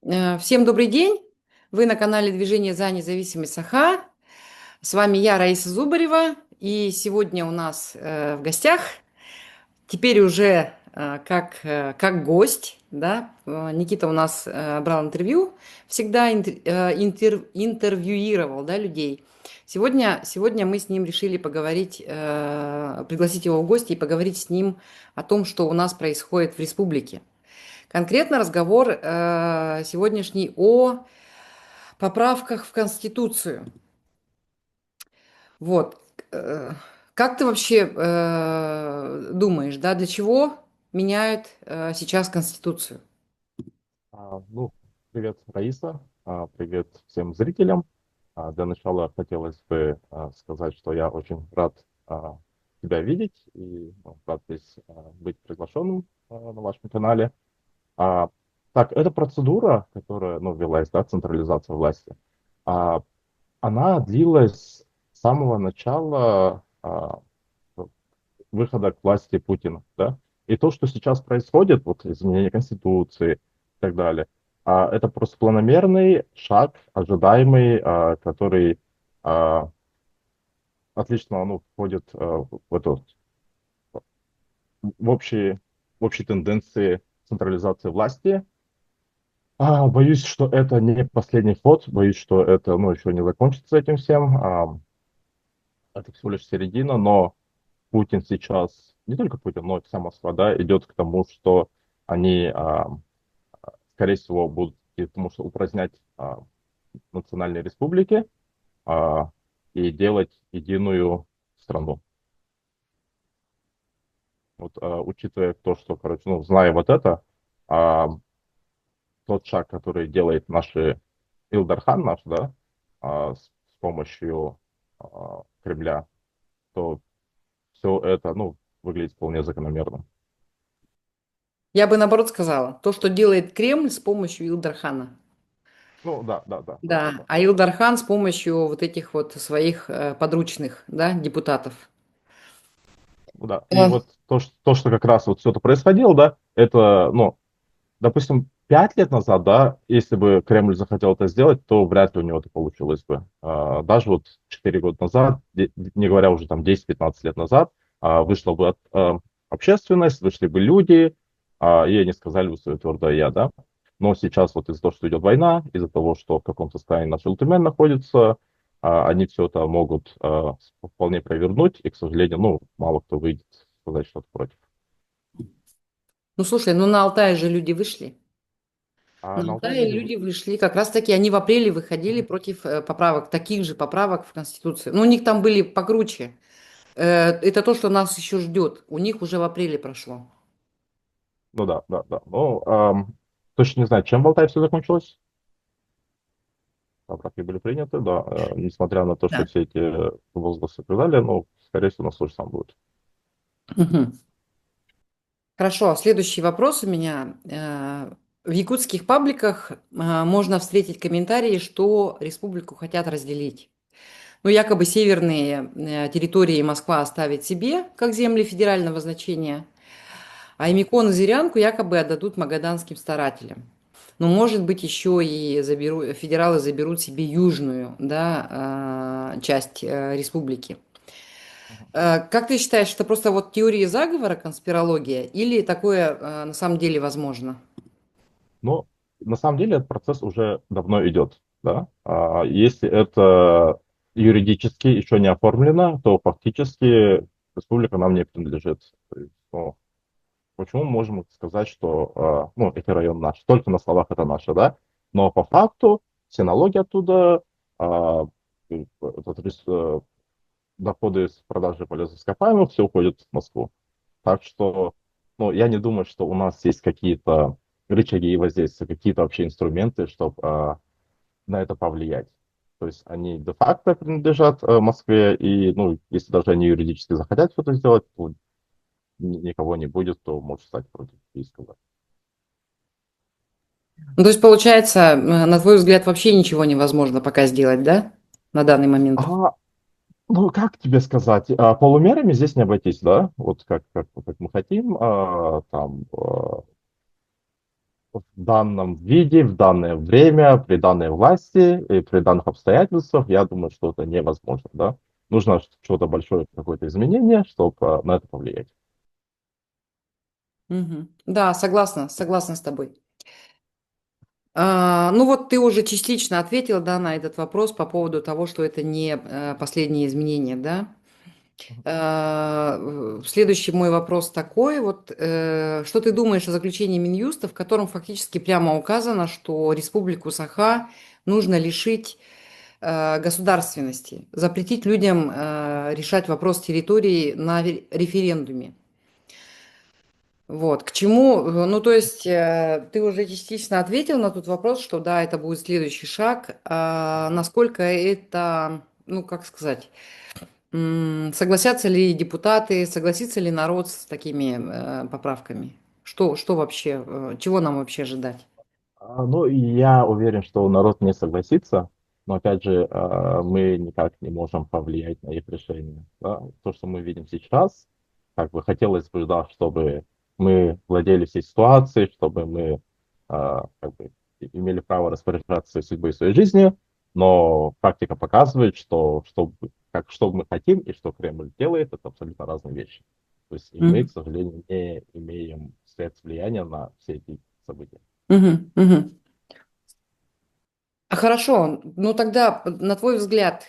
Всем добрый день! Вы на канале Движение за независимость Саха. С вами я, Раиса Зубарева. И сегодня у нас в гостях, теперь уже как гость, да, Никита у нас брал интервью, всегда интервьюировал, да, людей. Сегодня мы с ним решили поговорить, пригласить его в гости и поговорить с ним о том, что у нас происходит в республике. Конкретно разговор сегодняшний о поправках в Конституцию. Вот. Как ты вообще думаешь, да, для чего меняют сейчас Конституцию? Ну, привет, Раиса, привет всем зрителям. Для начала хотелось бы сказать, что я очень рад тебя видеть и рад здесь быть приглашенным на вашем канале. А, Так, эта процедура, которая, ввелась, да, централизация власти, а, она длилась с самого начала выхода к власти Путина, да. И то, что сейчас происходит, вот изменение Конституции и так далее, это просто планомерный шаг, ожидаемый, который а, отлично, входит в эту в общие, в общие тенденции централизации власти. Боюсь, что это не последний ход, боюсь, что это, еще не закончится этим всем. Это всего лишь середина, но Путин сейчас, не только Путин, но и вся Москва, да, идет к тому, что они, скорее всего, будут идти к тому, что упразднять национальные республики а, и делать единую страну. Вот, учитывая то, что, короче, зная вот это, а, тот шаг, который делает наши Илдархан наш, да, с помощью Кремля, то все это, выглядит вполне закономерным. Я бы наоборот сказала, то, что делает Кремль с помощью Илдархана. Ну, да, да, да, да, да, Да, да. а Илдархан с помощью вот этих вот своих подручных, да, депутатов. Ну да, и Э, вот то, что как раз вот все это происходило, да, это, допустим, 5 лет назад, да, если бы Кремль захотел это сделать, то вряд ли у него это получилось бы. Даже вот 4 года назад, не говоря уже там 10-15 лет назад, вышла бы общественность, вышли бы люди, и они сказали бы свое твердое «я», да. Но сейчас вот из-за того, что идет война, из-за того, что в каком-то состоянии наш Ултумен находится, они все это могут вполне провернуть, и, к сожалению, мало кто выйдет сказать что-то против. Ну, слушай, ну на Алтае же люди вышли. А На на Алтае Алтае люди... люди вышли, как раз таки они в апреле выходили Мгм. против поправок, таких же поправок в Конституцию. Ну, у них там были покруче. Это то, что нас еще ждет. У них уже в апреле прошло. Ну да, да, да. Ну, точно не знаю, чем в Алтае все закончилось. Поправки были приняты, да. Несмотря на то, что Да. все эти возгласы и так далее, скорее всего, у нас тоже сам будет. Мгм. Хорошо, следующий вопрос у меня. В якутских пабликах можно встретить комментарии, что республику хотят разделить. Ну, якобы северные территории Москва оставит себе, как земли федерального значения, а Эмикон и Зырянку якобы отдадут магаданским старателям. Но, может быть, еще и федералы заберут себе южную, да, часть республики. Мгм. Как ты считаешь, это просто вот теория заговора, конспирология, или такое на самом деле возможно? Но на самом деле этот процесс уже давно идет, да. Если это юридически еще не оформлено, то фактически республика нам не принадлежит. То есть, почему мы можем сказать, что эти районы наши, только на словах это наше, да? Но по факту все налоги оттуда, а, доходы с продажи полезных ископаемых, все уходит в Москву. Так что, я не думаю, что у нас есть какие-то рычаги и воздействия, какие-то вообще инструменты, чтобы на это повлиять. То есть они де-факто принадлежат Москве, и, если даже они юридически захотят что-то сделать, то никого не будет, кто может стать против исков. Ну, то есть, получается, на твой взгляд, вообще ничего невозможно пока сделать, да? На данный момент. А, как тебе сказать, полумерами здесь не обойтись, да? Вот как мы хотим, там, в данном виде, в данное время, при данной власти и при данных обстоятельствах, я думаю, что это невозможно, да. Нужно что-то большое, какое-то изменение, чтобы на это повлиять. Мгм. Да, согласна, согласна с тобой. Ну вот ты уже частично ответила, да, на этот вопрос по поводу того, что это не последние изменения, да. Следующий мой вопрос такой, вот, что ты думаешь о заключении Минюста, в котором фактически прямо указано, что Республику Саха нужно лишить государственности, запретить людям решать вопрос территории на референдуме. Вот, к чему, ну, то есть, ты уже частично ответил на тот вопрос, что да, это будет следующий шаг. Насколько это, ну, как сказать, согласятся ли депутаты, согласится ли народ с такими поправками? Что вообще, чего нам вообще ожидать? Ну, и я уверен, что народ не согласится, но опять же, мы никак не можем повлиять на их решение. Да? То, что мы видим сейчас, как бы хотелось бы, да, чтобы мы владели всей ситуацией, чтобы мы как бы имели право распоряжаться своей судьбой и своей жизнью, но практика показывает, что мы хотим и что Кремль делает, это абсолютно разные вещи. То есть и мы, Мгм. к сожалению, не имеем средств влияния на все эти события. Мгм. Мгм. Хорошо, ну тогда, на твой взгляд,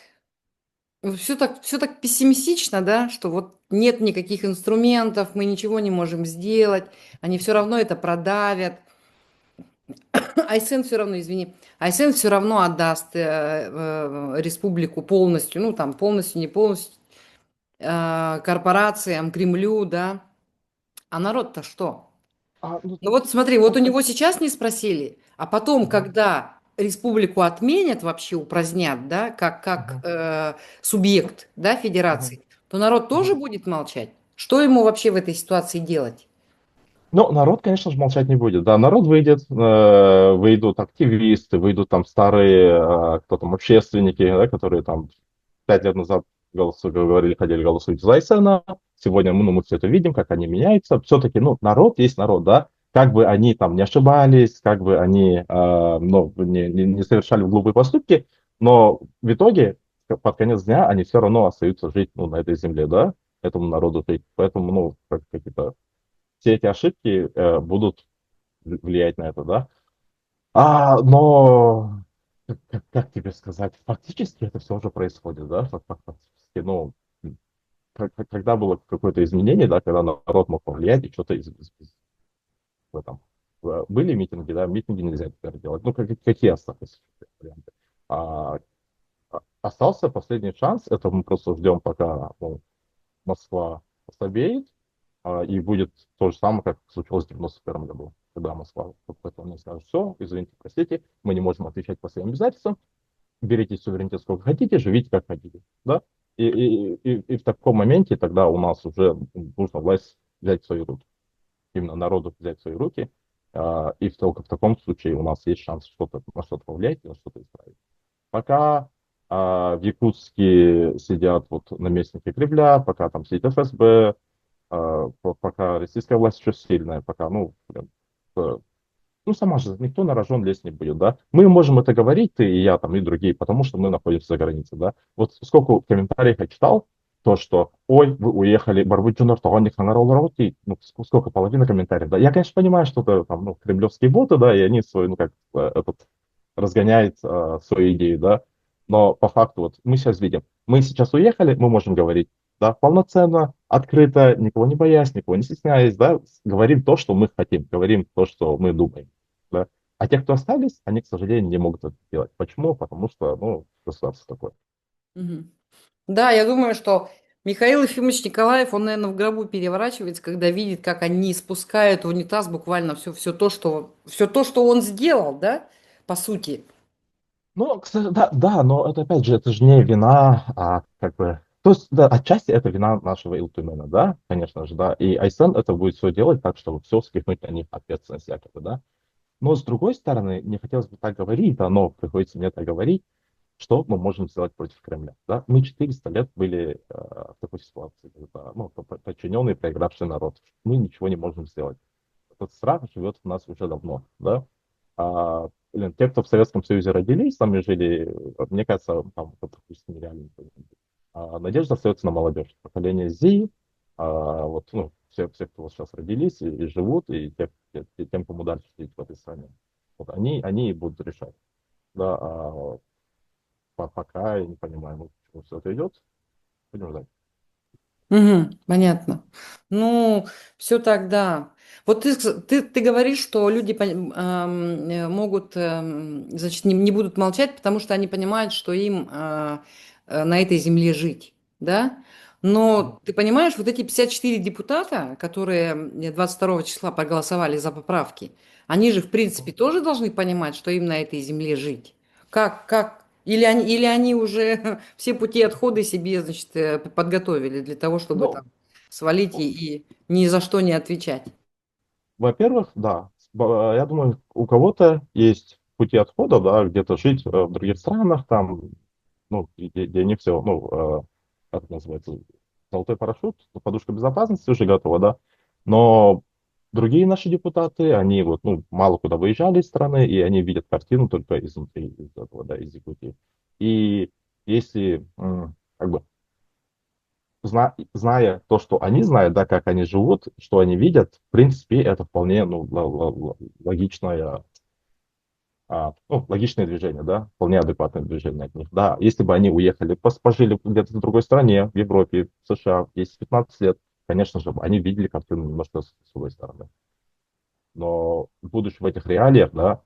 все так пессимистично, да, что вот нет никаких инструментов, мы ничего не можем сделать, они все равно это продавят. Айсен все равно, извини, Айсен все равно отдаст республику полностью, ну там полностью, не полностью, корпорациям, Кремлю, да. А народ-то что? Ну, Ну вот смотри, вот у опять- него сейчас не спросили, а потом, Мгм, когда республику отменят вообще, упразднят, да, как мгм, субъект, да, мгм, федерации, то народ тоже мгм. будет молчать. Что ему вообще в этой ситуации делать? Ну, народ, конечно же, молчать не будет. Да, народ выйдет, выйдут активисты, выйдут там старые, кто там, общественники, да, которые там 5 лет назад говорили, ходили голосовать за Айсена. Сегодня мы все это видим, как они меняются. Все-таки, ну, народ есть народ, да. Как бы они там не ошибались, как бы они ну, не совершали глупые поступки, но в итоге, под конец дня, они все равно остаются жить, ну, на этой земле, да, этому народу жить. Поэтому, ну, как это, все эти ошибки будут влиять на это, да. Но как тебе сказать, фактически это все уже происходит, да, фактически, ну, когда было какое-то изменение, да, когда народ мог повлиять и что-то в этом. Были митинги, да, митинги нельзя теперь делать. Ну, какие остались варианты? А, Остался последний шанс, это мы просто ждем, пока ну, Москва ослабеет, и будет то же самое, как случилось в 91 году, когда Москва потом скажет, все, извините, простите, мы не можем отвечать по своим обязательствам, берите суверенитет сколько хотите, живите как хотите. Да? И в таком моменте тогда у нас уже нужно власть взять в свои руки, именно народу взять в свои руки, и только в таком случае у нас есть шанс на что-то повлиять и на что-то исправить. Пока в Якутске сидят вот наместники Кремля, пока там сидит ФСБ, пока российская власть еще сильная, пока, ну, блин, ну, сама же, никто на рожон лезть не будет, да. Мы можем это говорить, ты и я, там, и другие, потому что мы находимся за границей, да. Вот сколько комментариев я читал, то, что, ой, вы уехали, Барбуджунар, ну, сколько, половина комментариев, да. Я, конечно, понимаю, что это, там, ну, кремлевские боты, да, и они свой, ну, как, разгоняют свои идеи, да. Но по факту, вот, мы сейчас видим, мы сейчас уехали, мы можем говорить, да, полноценно, открыто, никого не боясь, никого не стесняясь, да, говорим то, что мы хотим, говорим то, что мы думаем. Да. А те, кто остались, они, к сожалению, не могут это делать. Почему? Потому что, ну, государство такое. Мгм. Да, я думаю, что Михаил Ефимович Николаев, он, наверное, в гробу переворачивается, когда видит, как они спускают в унитаз буквально все то, что он сделал, да, по сути. Ну, кстати, да, да, но это, опять же, это же не вина, как бы... То есть, да, отчасти это вина нашего Илтумена, да, конечно же, да. И Айсен это будет все делать так, чтобы все скипнуть на них ответственность якобы, да. Но, с другой стороны, не хотелось бы так говорить, да, но приходится мне так говорить, что мы можем сделать против Кремля, да. Мы 400 лет были в такой ситуации, когда, ну, подчиненный проигравший народ. Мы ничего не можем сделать. этот страх живет в нас уже давно, да. Блин, те, кто в Советском Союзе родились, там и жили, мне кажется, там это практически нереально. Надежда остается на молодежь. Поколение Z, вот, ну, все, кто вот сейчас родились и живут, и тем, кому дальше жить в этой стране. Вот они и будут решать. Да, пока я не понимаю, ну, почему все это идет, будем ждать. Мгм, понятно. Ну, все тогда. Вот ты говоришь, что люди могут, значит, не будут молчать, потому что они понимают, что им на этой земле жить, да? Мгм. Но ты понимаешь, вот эти 54 депутата, которые 22 числа проголосовали за поправки, они же, в принципе, тоже должны понимать, что им на этой земле жить. Как? Или они уже все пути отхода себе, значит, подготовили для того, чтобы там Ну, свалить и ни за что не отвечать. во-первых, да, я думаю, у кого-то есть пути отхода, да, где-то жить в других странах, там, ну, где не все, ну, как это называется, золотой парашют, подушка безопасности уже готова, да, но другие наши депутаты, они вот, ну, мало куда выезжали из страны, и они видят картину только изнутри, из этого, да, из Якутии. И если, как бы, зная то, что они знают, да, как они живут, что они видят, в принципе, это вполне, ну, логичное, ну, логичное движение, да, вполне адекватное движение от них. Да, если бы они уехали, пожили где-то в другой стране, в Европе, в США, в 10-15 лет, конечно же, они видели картину немножко с другой стороны. Но будучи в этих реалиях, да,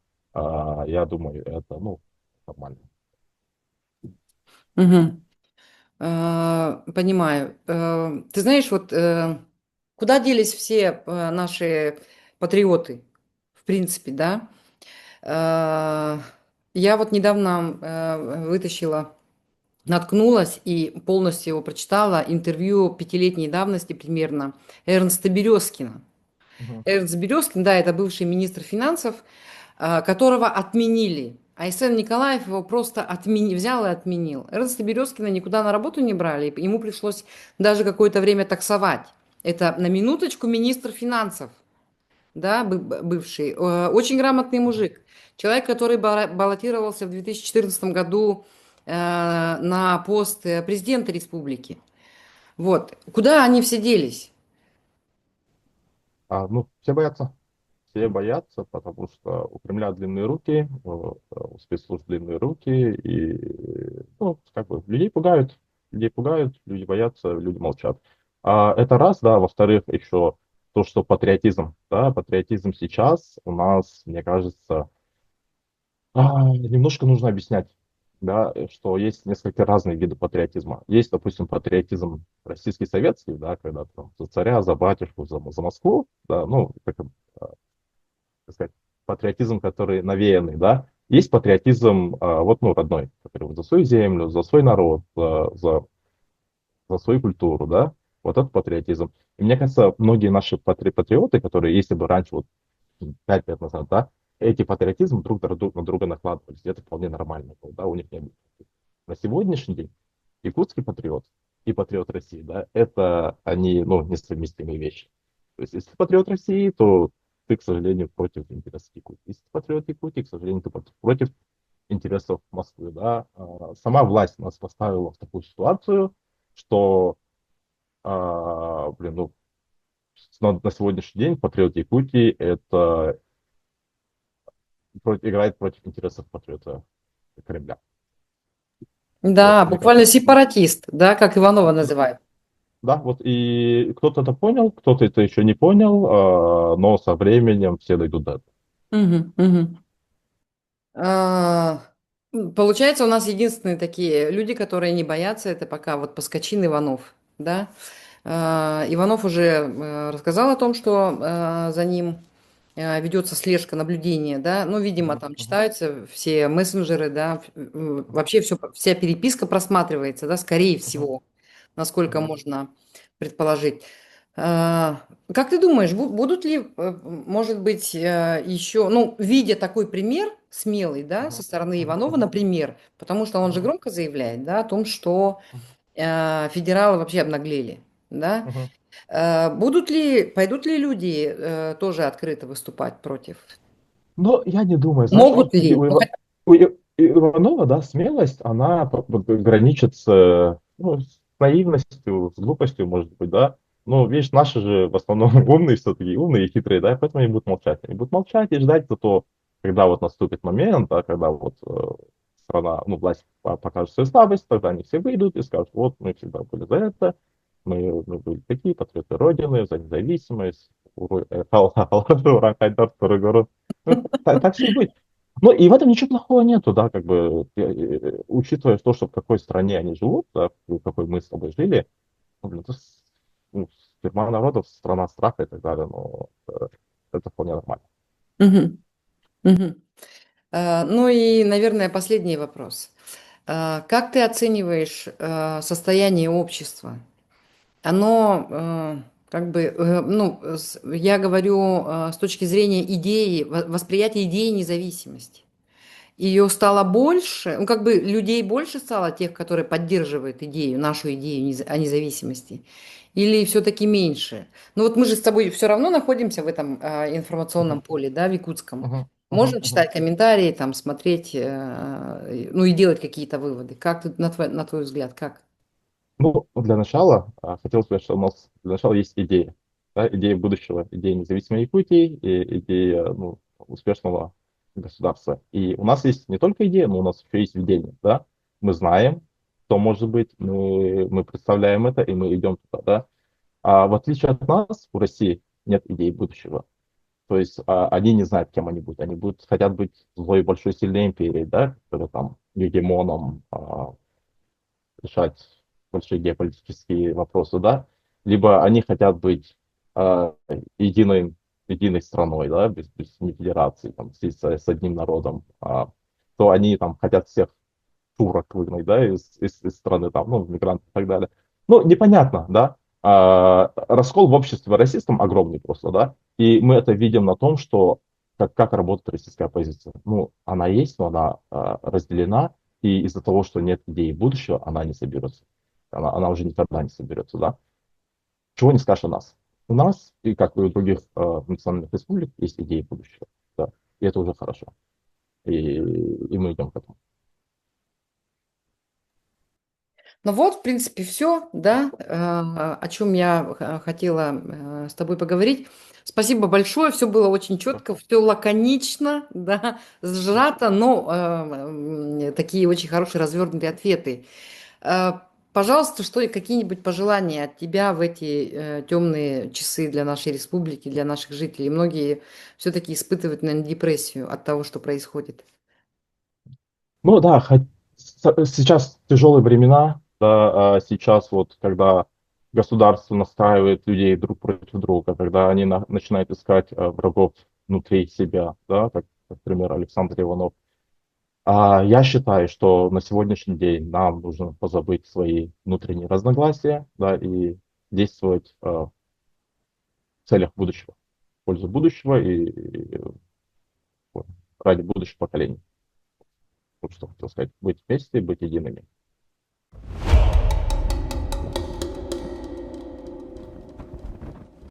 я думаю, это, ну, нормально. Мгм. Понимаю. Ты знаешь, вот куда делись все наши патриоты, в принципе, да? Э, я вот недавно вытащила, наткнулась и полностью его прочитала интервью пятилетней давности примерно Эрнста Березкина. Мгм. Эрнст Березкин, да, это бывший министр финансов, которого отменили. Айсен Николаев его просто взял и отменил. Эрнста Березкина никуда на работу не брали, ему пришлось даже какое-то время таксовать. Это на минуточку министр финансов, да, бывший. Очень грамотный Мгм. мужик. Человек, который баллотировался в 2014 году на пост президента республики. Вот. Куда они все делись? Ну, все боятся, потому что у Кремля длинные руки, у спецслужб длинные руки, и, ну, как бы, людей пугают, люди боятся, люди молчат. Это раз, да, во-вторых, еще то, что патриотизм, да, патриотизм сейчас у нас, мне кажется, немножко нужно объяснять, да, что есть несколько разных видов патриотизма. Есть, допустим, патриотизм российский советский, да, когда там за царя, за батюшку, за Москву, да, ну, так сказать, патриотизм, который навеянный, да. Есть патриотизм, вот, ну, родной, который вот за свою землю, за свой народ, за свою культуру, да. Вот это патриотизм. И мне кажется, многие наши патриоты, которые, если бы раньше, вот 5 лет назад, да, эти патриотизмы друг на друга накладывались. Это вполне нормально было, да, у них не было. На сегодняшний день якутский патриот и патриот России, да, это они, ну, несовместимые вещи. То есть, если ты патриот России, то ты, к сожалению, против интересов Якутии. Если ты патриот Якутии, к сожалению, ты против интересов Москвы, да. Сама власть нас поставила в такую ситуацию, что, блин, ну, на сегодняшний день патриот Якутии это играет против интересов патриота Кремля. Вот, Да, мне буквально кажется, сепаратист, да, как Иванова называют. да, вот и кто-то это понял, кто-то это еще не понял, но со временем все дойдут до этого. Мгм, мгм. А, Получается, у нас единственные такие люди, которые не боятся, это пока вот Поскочин Иванов, да. Иванов уже рассказал о том, что за ним ведется слежка, наблюдение, да, ну, видимо, Мгм, там мгм, читаются все мессенджеры, да, мгм, вообще вся переписка просматривается, да, скорее мгм, всего, насколько мгм, можно предположить. А, Как ты думаешь, будут ли, может быть, еще, ну, видя такой пример смелый, да, со мгм, стороны мгм, Иванова, мгм, например, потому что он же мгм, громко заявляет, да, о том, что мгм, федералы вообще обнаглели, да, мгм. Пойдут ли люди тоже открыто выступать против? Но я не думаю, знаешь, Могут все-таки ли? У Иванова, да, смелость, она граничит с, ну, с наивностью, с глупостью, может быть, да. Но, видишь, наши же в основном умные все-таки, умные и хитрые, да, и поэтому они будут молчать. Они будут молчать и ждать зато, когда вот наступит момент, да, когда вот страна, ну, власть покажет свою слабость, тогда они все выйдут и скажут, вот, мы всегда были за это, мы были такие патриоты Родины, за независимость, ура, Хайдар, Турыгород. Ну, так все и будет. Ну, и в этом ничего плохого нету, да, как бы, учитывая то, что в какой стране они живут, да, в какой мы с тобой жили, ну, блин, это ну, тюрьма народов, страна страха и так далее, но это вполне нормально. Мгм. Мгм. Ну и, наверное, последний вопрос. Как ты оцениваешь состояние общества? Оно как бы, ну, я говорю с точки зрения идеи, восприятия идеи независимости. Ее стало больше, ну, как бы людей больше стало, тех, которые поддерживают идею, нашу идею о независимости, или все-таки меньше? Ну, вот мы же с тобой все равно находимся в этом информационном Мгм, поле, да, в якутском. мгм, мгм, Можем мгм. читать комментарии, там, смотреть, ну, и делать какие-то выводы. Как ты, на твой взгляд, как? Ну, для начала хотел сказать, что у нас для начала есть идея, да, идея будущего, идея независимой Якутии и идея, ну, успешного государства. И у нас есть не только идея, но у нас еще есть видение, да. Мы знаем, что может быть, мы представляем это, и мы идем туда, да. А в отличие от нас, в России нет идеи будущего. То есть они не знают, кем они будут. Они будут, хотят быть злой большой сильной империей, да, которая там гегемоном, решать большие геополитические вопросы, да, либо они хотят быть а, единой, единой страной, да, без не федерации, там, с одним народом, то они там хотят всех турок выгнать, да, из страны, там, ну, мигрантов и так далее. Ну, непонятно, да. Раскол в обществе российском огромный просто, да, и мы это видим на том, что как работает российская оппозиция. Ну, она есть, но она разделена, и из-за того, что нет идеи будущего, она не соберется. Она уже никогда не соберется, да. Чего не скажешь о нас. У нас, и как и у других национальных республик, есть идеи будущего, да, и это уже хорошо. И мы идем к этому. Ну вот, в принципе, все, да, о чем я хотела с тобой поговорить. Спасибо большое, все было очень Да. четко, все лаконично, да, сжато, но такие очень хорошие развернутые ответы. Э, Пожалуйста, что какие-нибудь пожелания от тебя в эти темные часы для нашей республики, для наших жителей? Многие все-таки испытывают, наверное, депрессию от того, что происходит. Ну да, сейчас тяжелые времена, да, сейчас вот, когда государство настраивает людей друг против друга, когда они начинают искать врагов внутри себя, да, как, например, Александр Иванов. Я считаю, что на сегодняшний день нам нужно позабыть свои внутренние разногласия, да, и действовать в целях будущего, в пользу будущего и ради будущих поколений. Вот что хотел сказать. Быть вместе, быть едиными.